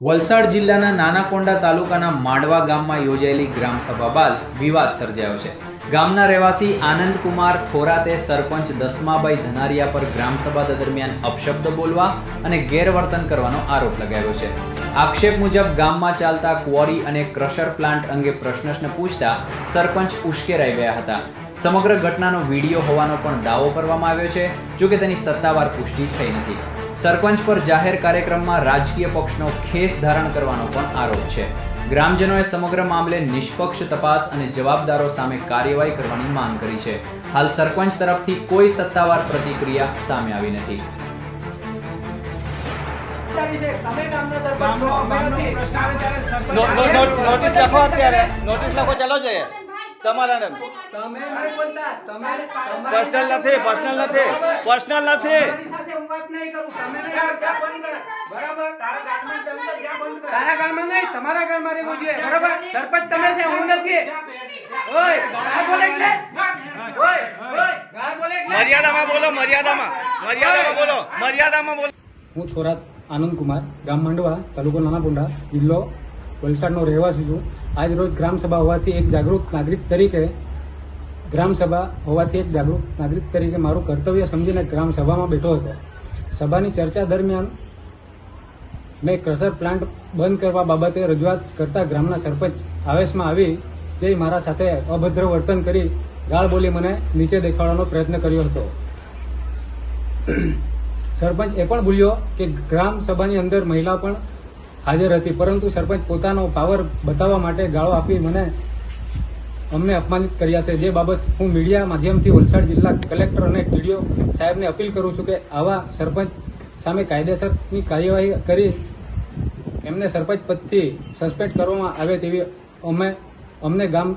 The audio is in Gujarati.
વલસાડ જિલ્લાના નાનાકોંડા તાલુકાના માંડવા ગામમાં યોજાયેલી ગ્રામસભા બાદ વિવાદ સર્જાયો છે. ગામના રહેવાસી આનંદકુમાર થોરાતે સરપંચ દસમાભાઈ ધનારિયા પર ગ્રામસભા દરમિયાન અપશબ્દ બોલવા અને ગેરવર્તન કરવાનો આરોપ લગાવ્યો છે. આક્ષેપ મુજબ ગામમાં ચાલતા ક્વોરી અને ક્રશર પ્લાન્ટ અંગે પ્રશ્ન પૂછતા સરપંચ ઉશ્કેરાઈ ગયા હતા. સમગ્ર ઘટનાનો વિડીયો હોવાનો પણ દાવો કરવામાં આવ્યો છે, જોકે તેની સત્તાવાર પુષ્ટિ થઈ નથી. સરપંચ પર જાહેર કાર્યક્રમમાં રાજકીય પક્ષનો ખેસ ધારણ કરવાનો પણ આરોપ છે. ગ્રામજનોએ સમગ્ર મામલે નિષ્પક્ષ તપાસ અને જવાબદારો સામે કાર્યવાહી કરવાની માંગ કરી છે. હાલ સરપંચ તરફથી કોઈ સત્તાવાર પ્રતિક્રિયા સામે આવી નથી. નોટિસ લખો, અત્યારે નોટિસ લખો, ચાલો જઈએ. તમારા પર્સનલ નથી. તારા ગામમાં નહીં, તમારા ગામમાં રહેવું જોઈએ. બરાબર? સરપંચ તમે છે, હું નથી. ઓય ગાળ બોલે એટલે ઓય ગાળ બોલે એટલે મર્યાદામાં બોલો. હું થોરાત આનંદકુમાર, ગામ માંડવા, તાલુકો નાનાકોંડા, જિલ્લો વલસાડનો રહેવાસી છું. આજ રોજ ગ્રામસભા હોવાથી એક જાગૃત નાગરિક તરીકે મારું કર્તવ્ય સમજીને ગ્રામસભામાં બેઠો હતો. સભાની ચર્ચા દરમિયાન મેં ક્રશર પ્લાન્ટ બંધ કરવા બાબતે રજૂઆત કરતા ગામના સરપંચ આવેશમાં આવી જઈ મારા સાથે અભદ્ર વર્તન કરી ગાળ બોલી મને નીચે દેખાડવાનો પ્રયત્ન કર્યો હતો. સરપંચ એ પણ ભૂલ્યો કે ગ્રામ સભાની અંદર મહિલા પણ હાજર હતી, પરંતુ સરપંચ પોતાનો પાવર બતાવવા માટે ગાળો આપી અમને અપમાનિત કર્યા છે. જે બાબત હું મીડિયા માધ્યમથી વલસાડ જિલ્લા કલેક્ટર અને ટીડીઓ સાહેબને અપીલ કરું છું કે આવા સરપંચ સામે કાયદેસરની કાર્યવાહી કરી એમને સરપંચ પદથી સસ્પેન્ડ કરવામાં આવે તેવી અમને ગામ